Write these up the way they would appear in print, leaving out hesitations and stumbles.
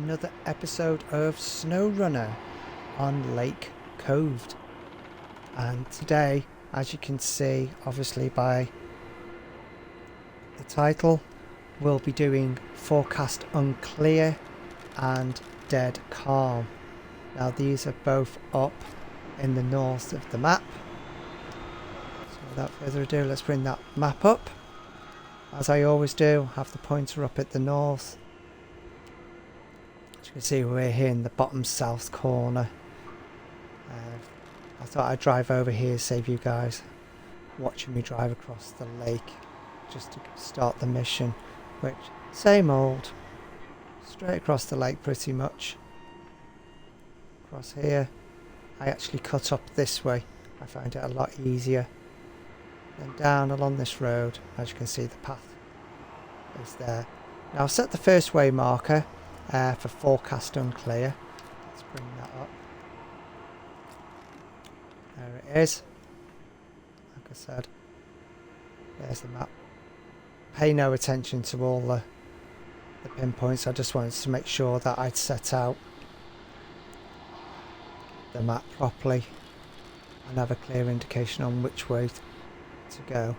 another episode of Snowrunner on Lake Kovd. And today, as you can see obviously by the title, we'll be doing forecast unclear and dead calm. Now these are both up in the north of the map. So without further ado, let's bring that map up. As I always do, have the pointer up at the north. As you can see, we're here in the bottom south corner. I thought I'd drive over here, save you guys watching me drive across the lake just to start the mission, which, same old, straight across the lake pretty much. Across here, I actually cut up this way. I find it a lot easier. Then down along this road, as you can see, the path is there. Now I've set the first way marker for forecast unclear. Let's bring that up. There it is. Like I said, there's the map. Pay no attention to all the pinpoints. I just wanted to make sure that I'd set out the map properly and have a clear indication on which way to go.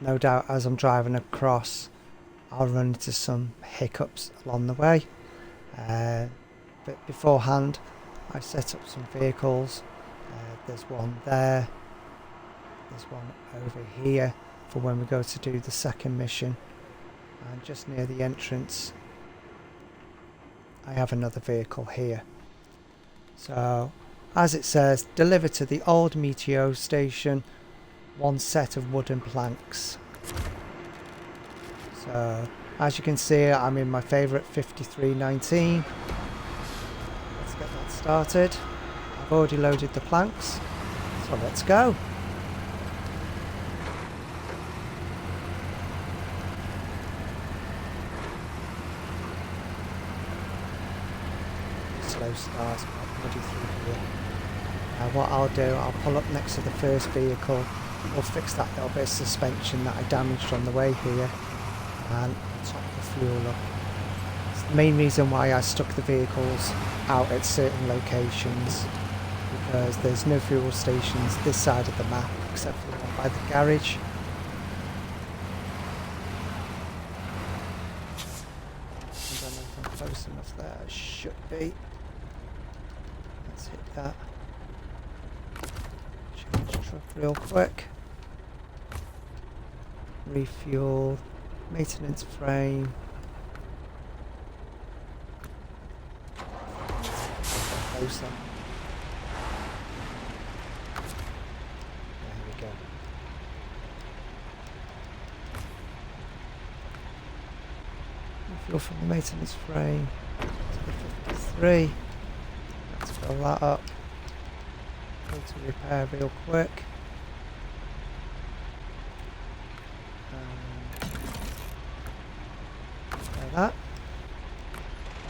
No doubt as I'm driving across I'll run into some hiccups along the way, but beforehand I set up some vehicles. There's one there, there's one over here for when we go to do the second mission, and just near the entrance I have another vehicle here. So as it says, deliver to the old meteor station one set of wooden planks. So as you can see, I'm in my favourite 5319. Let's get that started. I've already loaded the planks, so let's go. Slow start, I'm already through here. Now what I'll do, I'll pull up next to the first vehicle. We'll fix that little bit of suspension that I damaged on the way here, and top the fuel up. It's the main reason why I stuck the vehicles out at certain locations, because there's no fuel stations this side of the map except for the one by the garage. I don't know if I'm close enough there. I should be. Let's hit that. Change truck real quick. Refuel. Maintenance frame. Closer. There we go. Refuel from the maintenance frame to the 53. Let's fill that up. Go to repair real quick. That.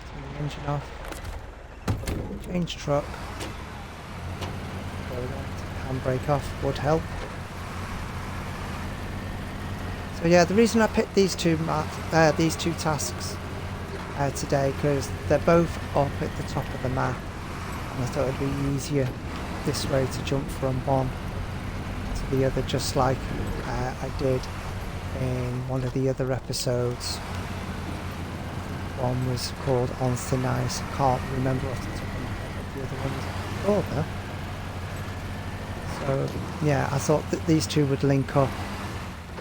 Turn the engine off. Change truck. Go there. Handbrake off would help. So yeah, the reason I picked these two tasks today, because they're both up at the top of the map, and I thought it'd be easier this way to jump from one to the other, just like I did in one of the other episodes. One was called On Thin Ice. I can't remember off the top of my head what the other one was called though. So yeah, I thought that these two would link up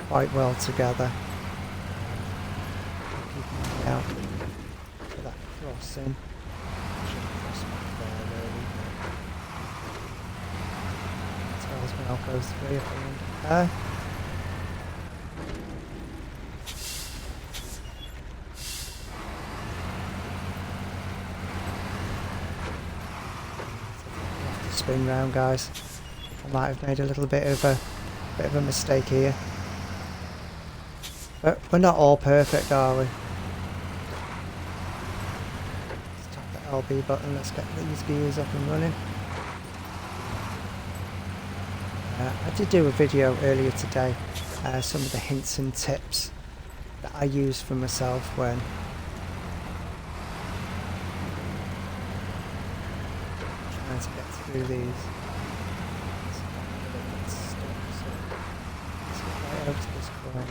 quite well together. Keep an eye out for that crossing. Should cross back there really. Tells me I'll go through if I end up there. Spin round, guys. I might have made a little bit of a mistake here, but we're not all perfect, are we? Let's tap the LB button. Let's get these gears up and running. I did do a video earlier today, some of the hints and tips that I use for myself when trying to get through these. Let's get right over to this corner.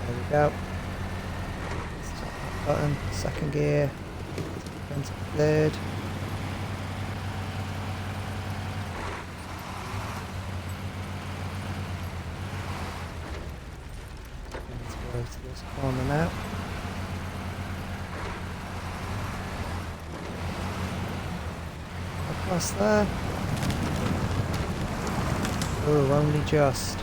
There we go. Let's tap that button. Second gear. Into third. Let's go to this corner now. Across there. Oh, only just.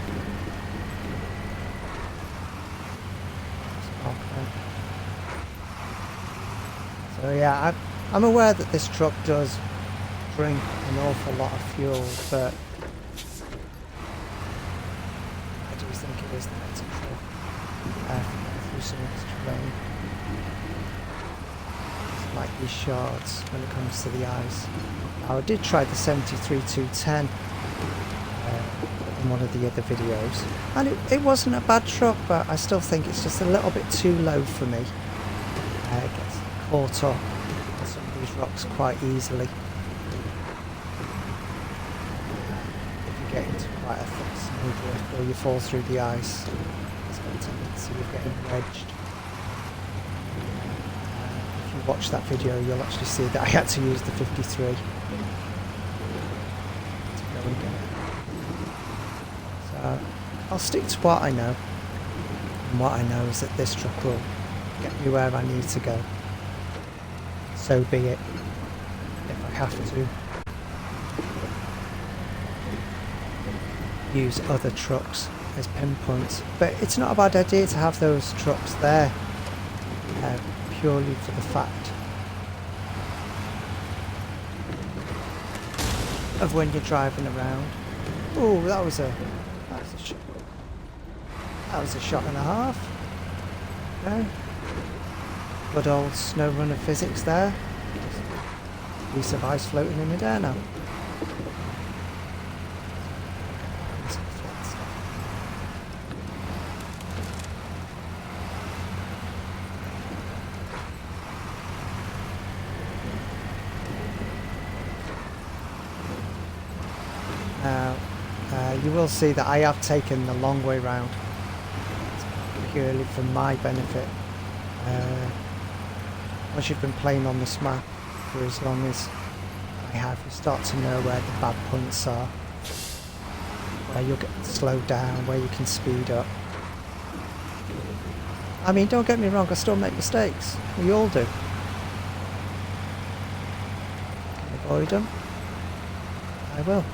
So yeah, I'm aware that this truck does drink an awful lot of fuel, but I do think it is the better truck through some of this terrain. It's like these shards when it comes to the ice. Now, I did try the 73-210 in one of the other videos, and it wasn't a bad truck, but I still think it's just a little bit too low for me. It gets caught up on some of these rocks quite easily. If you get into quite a thick snowdrift or you fall through the ice, it's got a tendency of getting wedged. If you watch that video, you'll actually see that I had to use the 53 to go and get it. So I'll stick to what I know, and what I know is that this truck will get me where I need to go. So be it, if I have to use other trucks as pinpoints. But it's not a bad idea to have those trucks there, purely for the fact of when you're driving around. Oh, that was a shot and a half. Okay. Good old Snowrunner physics there. Piece of ice floating in midair now. Now, you will see that I have taken the long way round. It's purely for my benefit. Once you've been playing on this map for as long as I have, you start to know where the bad points are, where you'll get slowed down, where you can speed up. I mean, don't get me wrong, I still make mistakes. We all do. Can I avoid them? I will.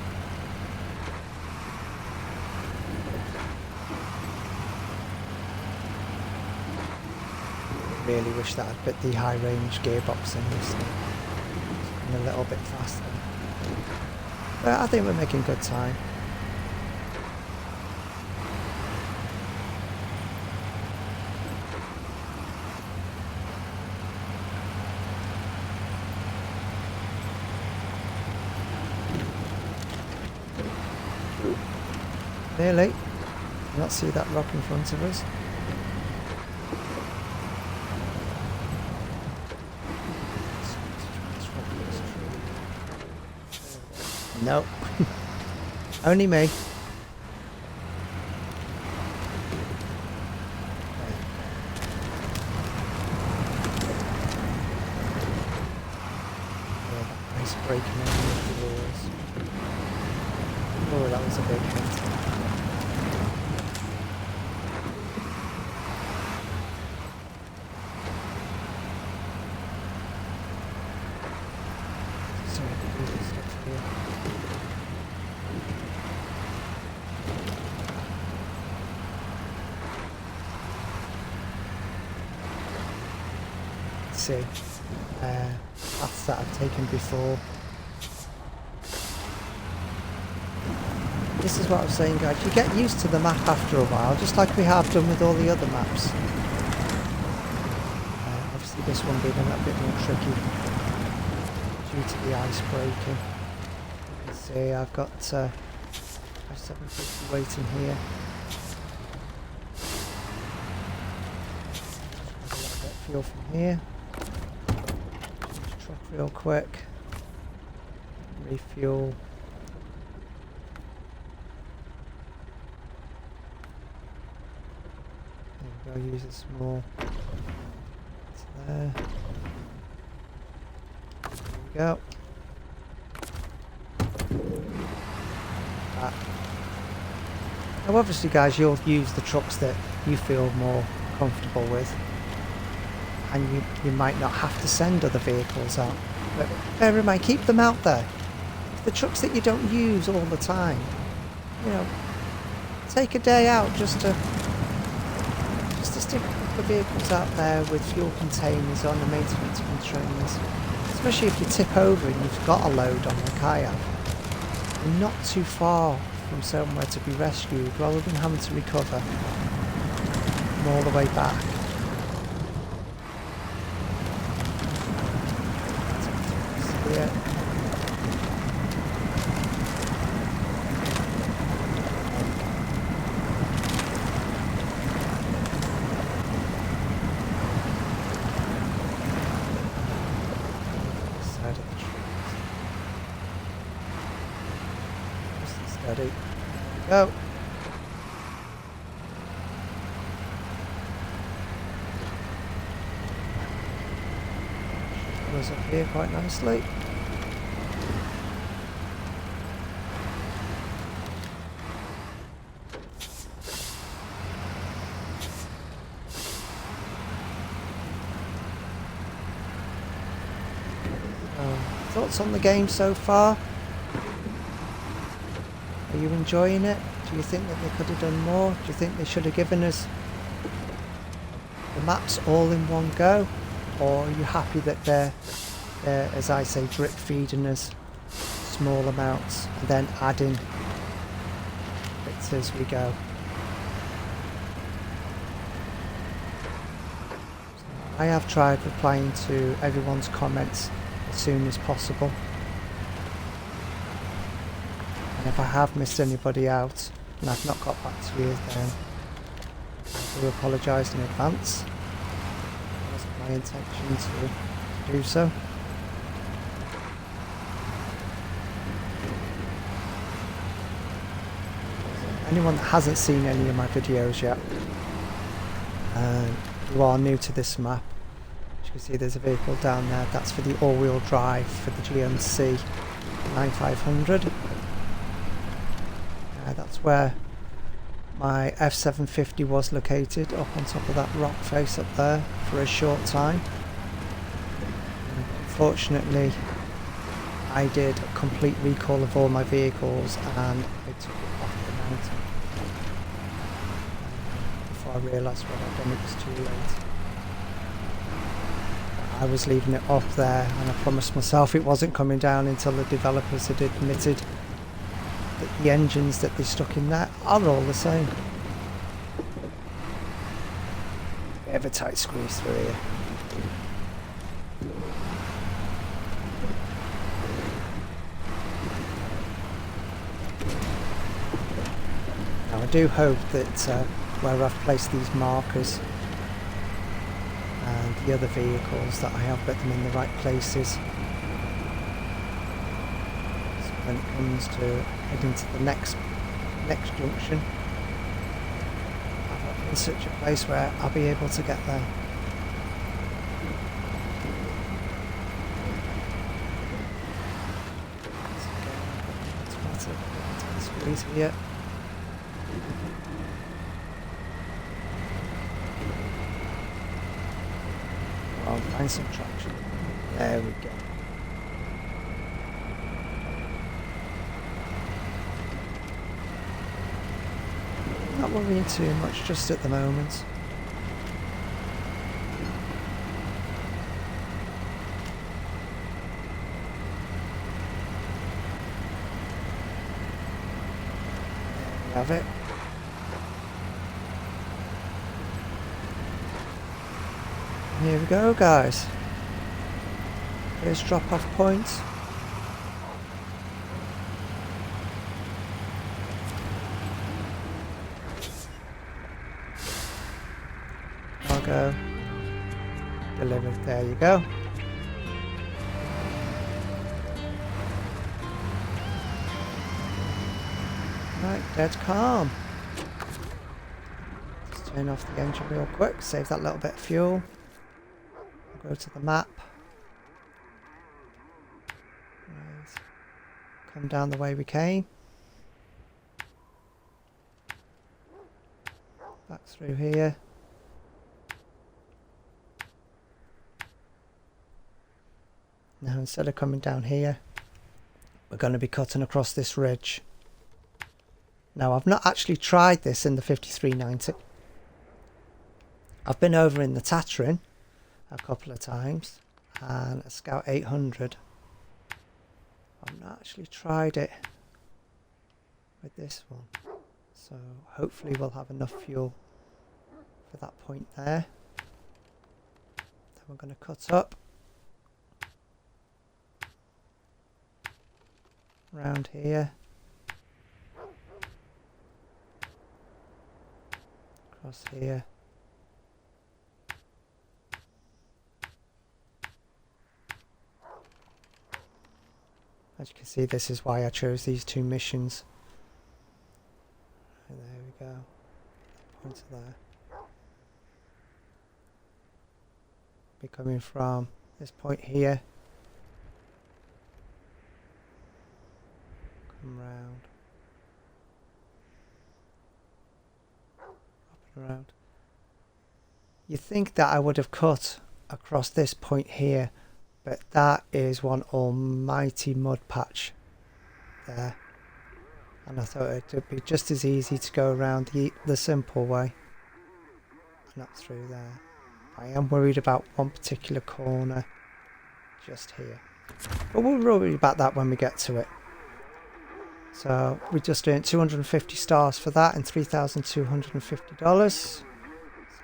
Really wish that I'd put the high range gearbox in this thing and a little bit faster, but I think we're making good time. Nearly. Can not see that rock in front of us. Nope. Only me. Ice breaking underneath the walls. Oh, that was a big hit. See paths that I've taken before. This is what I was saying, guys, you get used to the map after a while, just like we have done with all the other maps. Obviously this one being a little bit more tricky due to the ice breaking. You can see I've got 750 waiting here. fuel from here. Change truck real quick. Refuel. There we go, use a small. It's there. There we go. Now obviously guys, you'll use the trucks that you feel more comfortable with, and you might not have to send other vehicles out, but bear in mind, keep them out there. The trucks that you don't use all the time, you know, take a day out just to stick a couple of vehicles out there with fuel containers on the maintenance containers, especially if you tip over and you've got a load on like I have. You're not too far from somewhere to be rescued, rather than having to recover from all the way back. Yeah. Side of the trees. Just steady. Go. Goes up here quite nicely. Thoughts on the game so far? Are you enjoying it? Do you think that they could have done more? Do you think they should have given us the maps all in one go? Or are you happy that they're, as I say, drip feeding us small amounts and then adding bits as we go? I have tried replying to everyone's comments as soon as possible. And if I have missed anybody out and I've not got back to you, then I do apologise in advance. It wasn't my intention to do so. Anyone that hasn't seen any of my videos yet, you are new to this map. As you can see, there's a vehicle down there. That's for the all-wheel drive for the GMC 9500. That's where my F750 was located, up on top of that rock face up there for a short time. Unfortunately, I did a complete recall of all my vehicles and I took it off the mountain. Before I realised what I'd done, it was too late. I was leaving it up there and I promised myself it wasn't coming down until the developers had admitted that the engines that they stuck in there are all the same. Bit of a tight squeeze through here. Now I do hope that where I've placed these markers and the other vehicles, that I have put them in the right places. So when it comes to heading to the next junction, I've got it in such a place where I'll be able to get there. Squeeze here. I'll find some traction. There we go. Not worrying too much just at the moment. There we have it. Here we go, guys. Here's drop-off point. Cargo. Delivered. There you go. Right, dead calm. Let's turn off the engine real quick, save that little bit of fuel. Go to the map. Right. Come down the way we came. Back through here. Now instead of coming down here, we're going to be cutting across this ridge. Now I've not actually tried this in the 5390. I've been over in the Tatrin a couple of times and a Scout 800. I've not actually tried it with this one, so hopefully we'll have enough fuel for that point there. Then we're going to cut up around here, across here. As you can see, this is why I chose these two missions. And there we go. Pointer there. Be coming from this point here. Come round. Up and around. You think that I would have cut across this point here, but that is one almighty mud patch there, and I thought it would be just as easy to go around the simple way and up through there. I am worried about one particular corner just here, but we'll worry about that when we get to it. So we just earned 250 stars for that and $3,250. So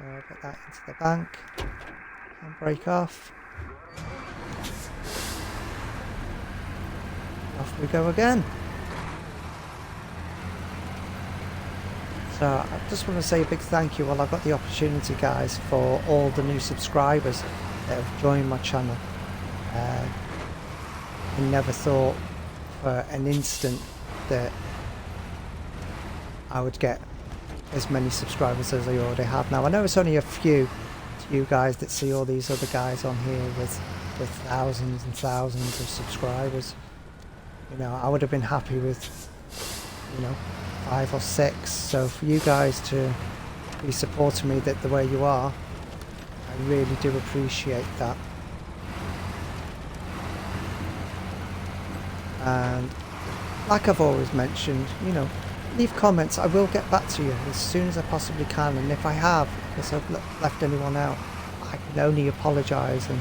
I'll get that into the bank and break off. Off we go again. So I just want to say a big thank you while I've got the opportunity, guys, for all the new subscribers that have joined my channel. I never thought for an instant that I would get as many subscribers as I already have now. I know it's only a few to you guys that see all these other guys on here with thousands and thousands of subscribers. You know, I would have been happy with, you know, 5 or 6. So for you guys to be supporting me the way you are, I really do appreciate that. And like I've always mentioned, you know, leave comments. I will get back to you as soon as I possibly can, and if I have, because I've left anyone out, I can only apologise, and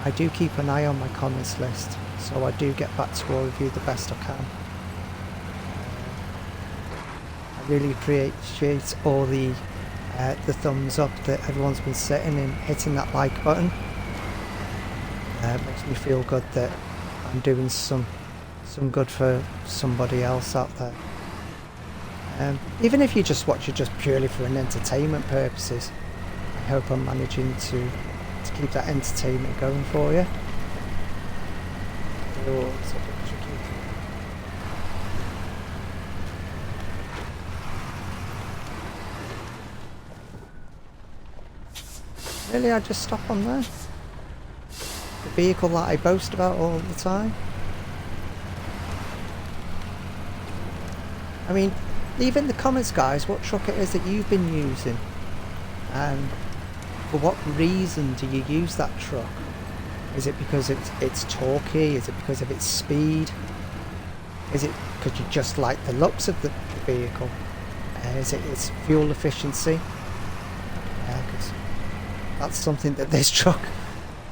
I do keep an eye on my comments list, so I do get back to all of you the best I can. I really appreciate all the thumbs up that everyone's been setting and hitting that like button. It makes me feel good that I'm doing some good for somebody else out there. Even if you just watch it just purely for an entertainment purposes, I hope I'm managing to keep that entertainment going for you. Oh, it's a bit tricky. Really, I just stop on there? The vehicle that I boast about all the time? I mean, leave in the comments, guys, what truck it is that you've been using, and for what reason do you use that truck? Is it because it's torquey? Is it because of its speed? Is it because you just like the looks of the vehicle? Is it its fuel efficiency? Because that's something that this truck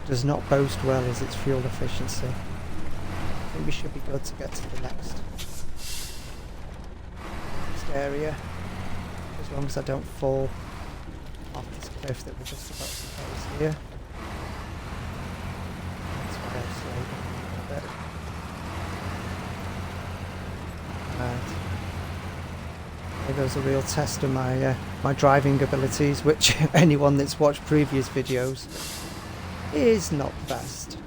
does not boast well, is its fuel efficiency. I think we should be good to get to the next area, as long as I don't fall off this cliff that we're just about to close here. That's why I've slowed down a bit. Right. There goes a real test of my my driving abilities, which anyone that's watched previous videos is not the best.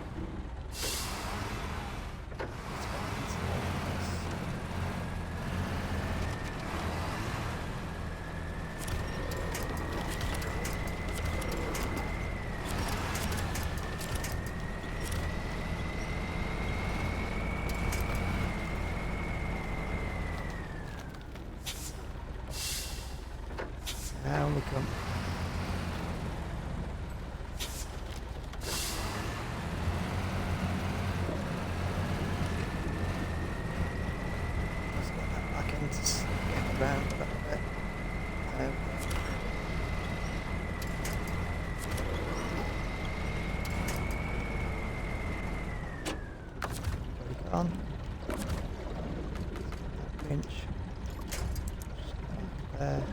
Down we come. Let's get that back in to get around a little bit. Very gone. That winch. Just there.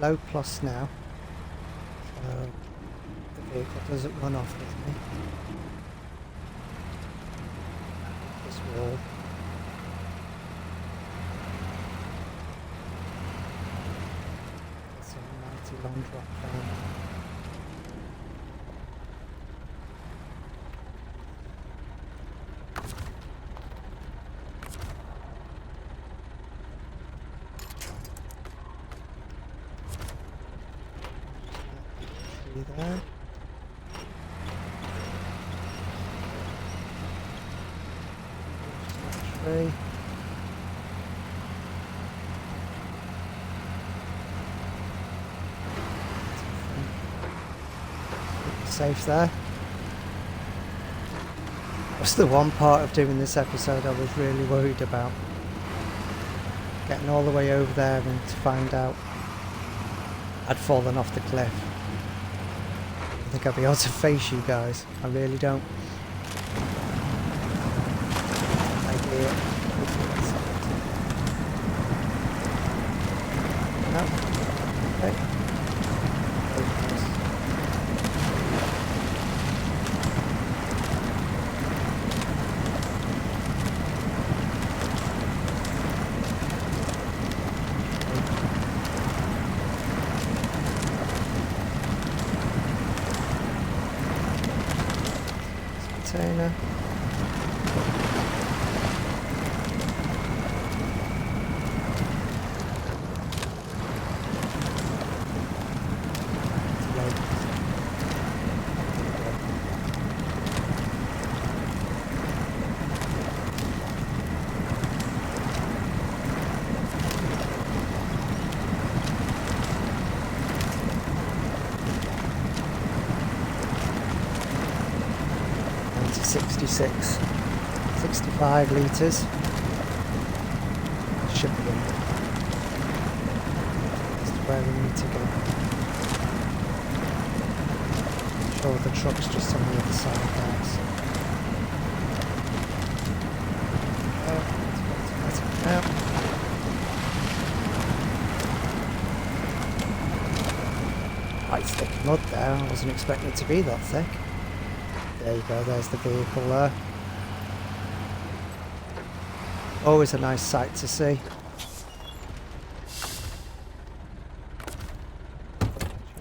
Low plus now, so the vehicle doesn't run off with me. This wall. It's a mighty long drop down. There. Tree. Safe there. That's the one part of doing this episode I was really worried about. Getting all the way over there and to find out I'd fallen off the cliff. I think I'll be able to face you guys. I really don't. Idea. No. Okay. Container. To 66, 65 litres. Should be in. That's where we need to go. I'm sure the truck's just on the other side, guys. Quite thick mud there. I wasn't expecting it to be that thick. There you go, there's the vehicle there. Always a nice sight to see.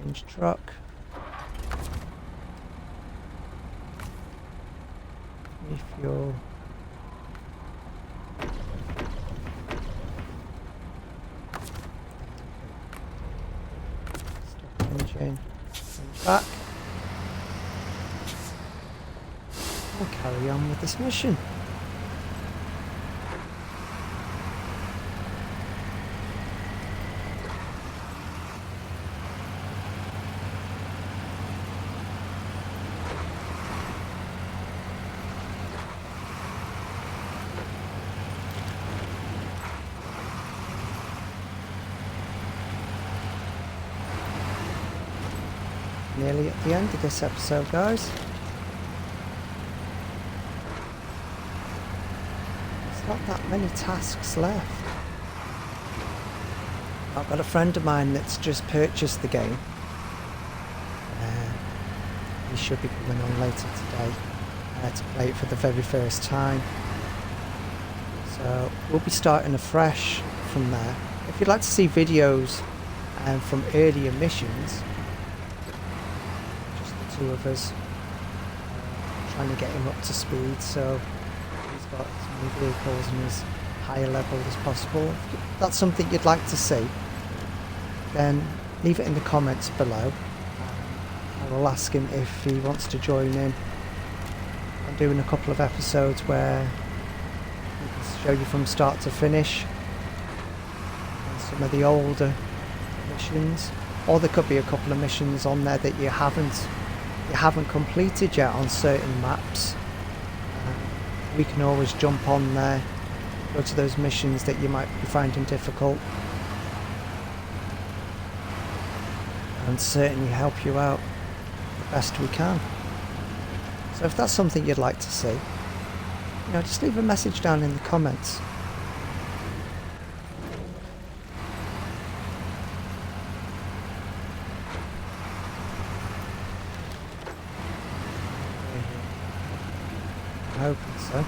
Change truck. Refuel. Stop engine. Change back. We'll carry on with this mission. nearly at the end of this episode, guys. There's not that many tasks left. I've got a friend of mine that's just purchased the game. He should be coming on later today to play it for the very first time. So we'll be starting afresh from there. If you'd like to see videos from earlier missions, just the two of us trying to get him up to speed so he's got as many vehicles and as high a level as possible. If that's something you'd like to see, then leave it in the comments below. I will ask him if he wants to join in. I'm doing a couple of episodes where we can show you from start to finish and some of the older missions, or there could be a couple of missions on there that you haven't completed yet on certain maps. We can always jump on there, go to those missions that you might be finding difficult, and certainly help you out the best we can. So if that's something you'd like to see, just leave a message down in the comments. I'm hoping so.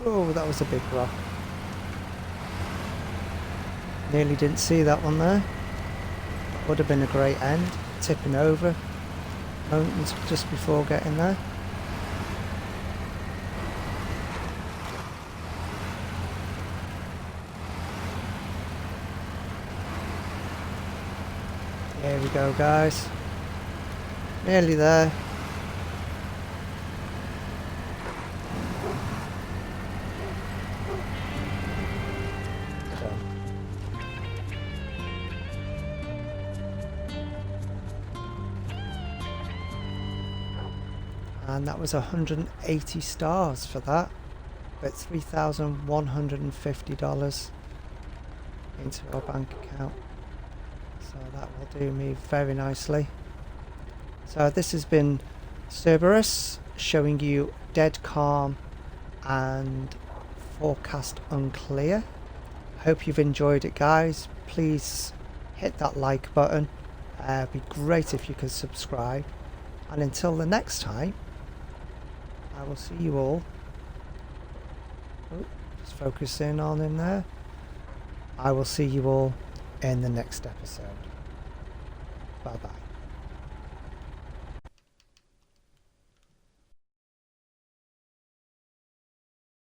Oh, that was a big rock. Nearly didn't see that one there. That would have been a great end. Tipping over moments just before getting there. Here we go, guys. Nearly there. And that was 180 stars for that, but $3,150 into our bank account, so that will do me very nicely. So this has been Cerberus showing you Dead Calm and Forecast Unclear. Hope you've enjoyed it, guys. Please hit that like button. It'd be great if you could subscribe, and until the next time, I will see you all. Just focus in on him there. I will see you all in the next episode. Bye bye.